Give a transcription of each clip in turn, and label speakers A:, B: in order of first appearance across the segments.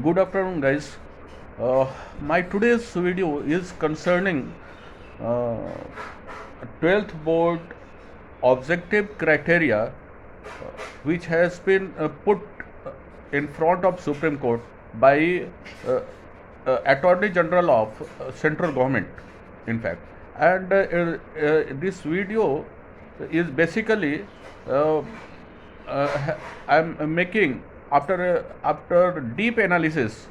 A: Good afternoon, guys. My today's video is concerning uh, 12th board objective criteria, which has been put in front of Supreme Court by uh, Attorney General of Central Government, in fact. And this video is basically uh, I'm making after deep analysis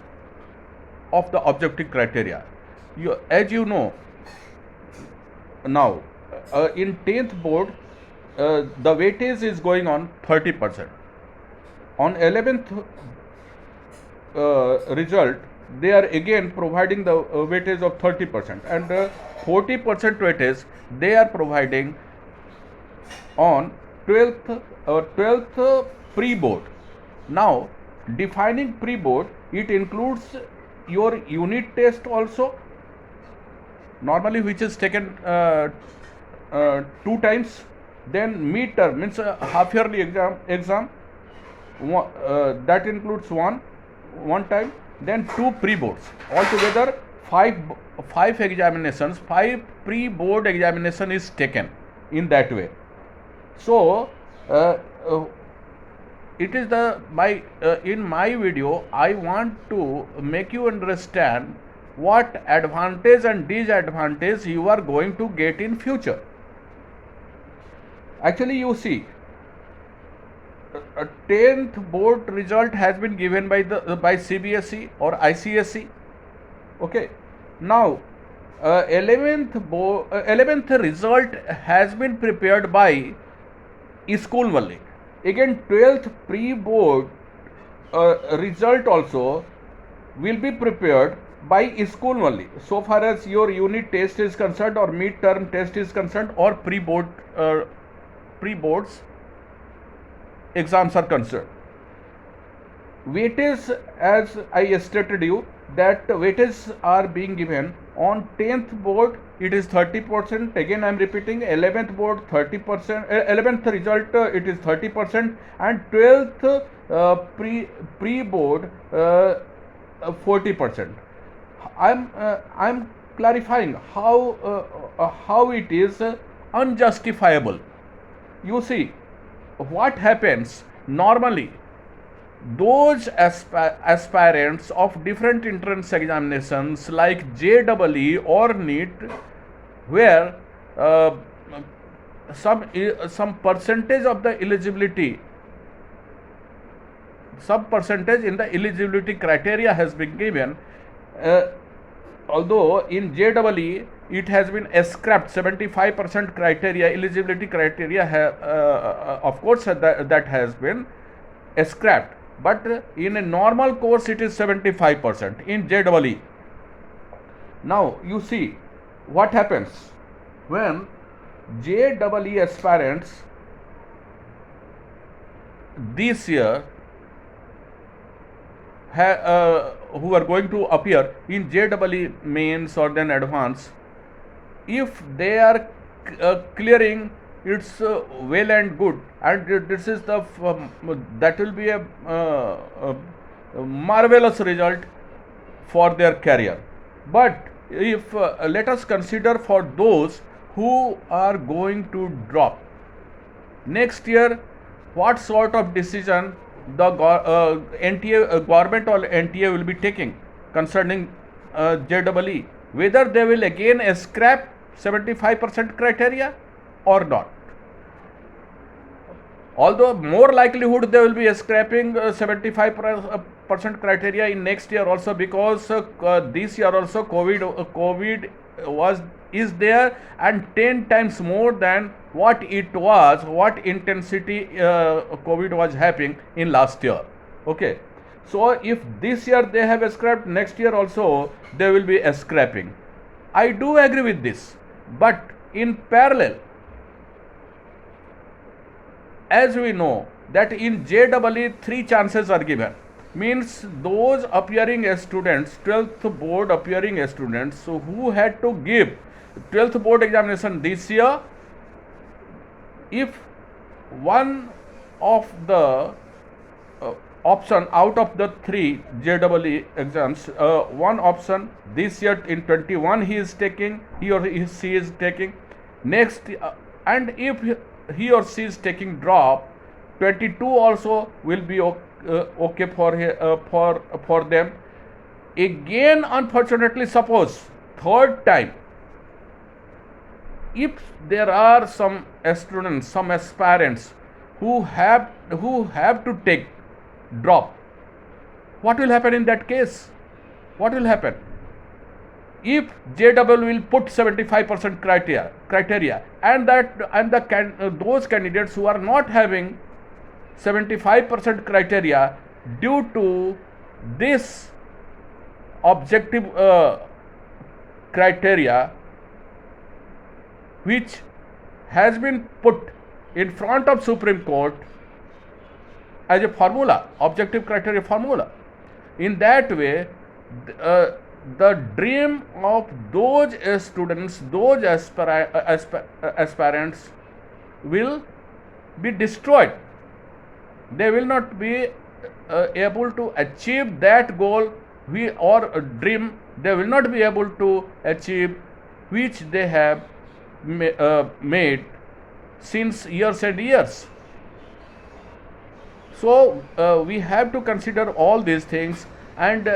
A: of the objective criteria. As you know now, in 10th board, the weightage is going on 30%. On 11th result, they are again providing the weightage of 30%, and 40% weightage they are providing on 12th pre-board. Now, defining pre-board, it includes your unit test also, normally which is taken 2 times. Then mid-term means half yearly exam that includes one time. Then 2 pre-boards, altogether five examinations, 5 pre-board examination is taken in that way. So it is the my in my video I want to make you understand what advantage and disadvantage you are going to get in future. Actually, you see, a 10th board result has been given by CBSE or ICSE. Okay, now 11th result has been prepared by school only. Again, 12th pre-board result also will be prepared by school only, so far as your unit test is concerned or mid-term test is concerned or pre-boards exams are concerned. Weightage, as I stated you, that weightages are being given on 10th board, it is 30%. Again I am repeating, 11th board 30%, 11th result it is 30%, and 12th pre-board 40%. I'm clarifying how it is unjustifiable. You see, what happens normally, those aspirants of different entrance examinations like JEE or NEET, where some percentage of the eligibility, some percentage in the eligibility criteria has been given, although in JEE it has been scrapped, 75% criteria, eligibility criteria of course that has been scrapped, but in a normal course it is 75% in JEE. Now you see what happens when JEE aspirants this year who are going to appear in JEE mains or then advance, if they are clearing, it's well and good, and this is the that will be a marvelous result for their career. But if let us consider for those who are going to drop next year, what sort of decision the NTA government or NTA will be taking concerning JEE, whether they will again scrap 75% criteria or not. Although more likelihood they will be scrapping 75% criteria in next year also, because this year also COVID is there, and 10 times more than what intensity COVID was happening in last year. Okay, so if this year they have scrapped, next year also they will be scrapping. I do agree with this, but in parallel, as we know that in JEE 3 chances are given, means those appearing as students, 12th board appearing as students who had to give 12th board examination this year, if one of the option out of the 3 JEE exams, one option this year in 21 he is taking, he or she is taking. Next, and if he or she is taking drop, 22 also will be okay for them. Again, unfortunately, suppose third time, if there are some students, some aspirants who have to take drop, what will happen in that case? What will happen if JEE will put 75% criteria, and those candidates who are not having 75% criteria due to this objective criteria which has been put in front of Supreme Court as a formula, objective criteria formula. In that way, the dream of those students, those aspirants will be destroyed. They will not be able to achieve that goal or dream. They will not be able to achieve which they have made since years and years. So we have to consider all these things, and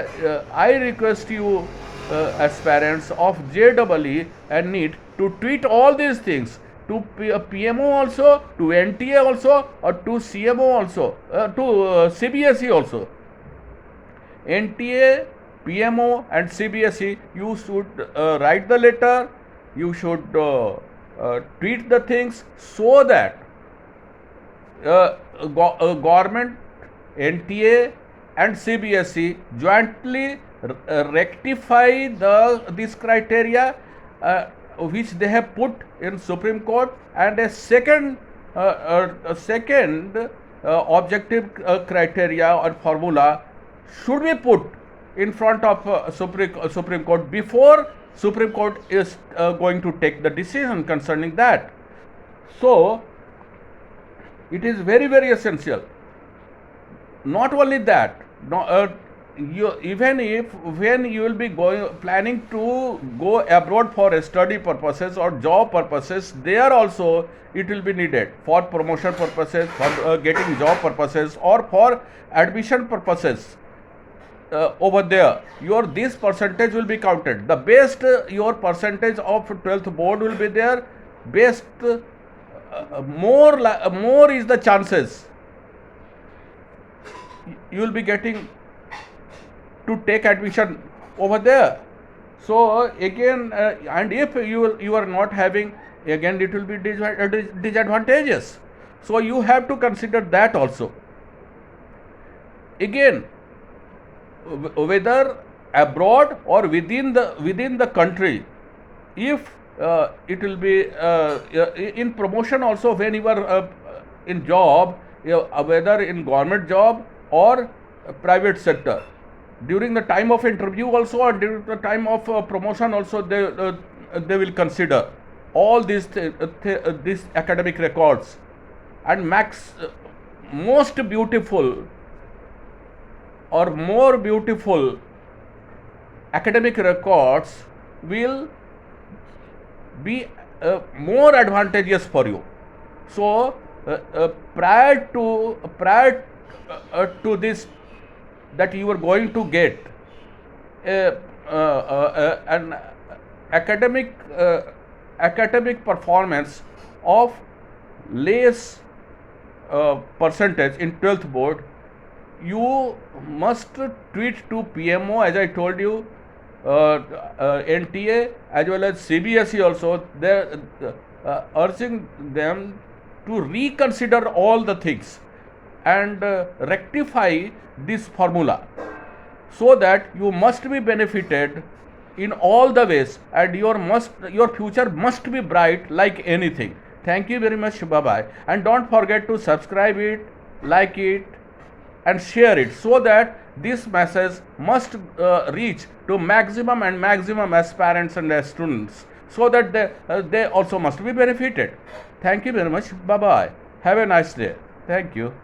A: I request you aspirants of JEE and NEET to tweet all these things to PMO also, to NTA also, or to CMO also, to CBSE also. NTA, PMO and CBSE, you should write the letter, you should tweet the things so that government, NTA and CBSE jointly rectify this criteria which they have put in Supreme Court, and a second objective criteria or formula should be put in front of Supreme Court before Supreme Court is going to take the decision concerning that. So it is very, very essential. Not only that, even if when you will be planning to go abroad for study purposes or job purposes, there also it will be needed for promotion purposes, for getting job purposes, or for admission purposes. Over there, this percentage will be counted. The best your percentage of 12th board will be there. Best more is the chances you will be getting to take admission over there. So again, and if you are not having, again it will be disadvantageous. So you have to consider that also. Again, whether abroad or within the country, if it will be in promotion also, when you are in job, whether in government job or private sector, during the time of interview also or during the time of promotion also, they will consider all these academic records, and most beautiful or more beautiful academic records will be more advantageous for you. So prior to this, that you are going to get an academic performance of less percentage in 12th board, you must tweet to PMO, as I told you, NTA as well as CBSE also. They urging them to reconsider all the things and rectify this formula, so that you must be benefited in all the ways, and your future must be bright like anything. Thank you very much. Bye bye. And don't forget to subscribe it, like it, and share it, so that this message must reach to maximum aspirants and students, so that they also must be benefited. Thank you very much. Bye bye. Have a nice day. Thank you.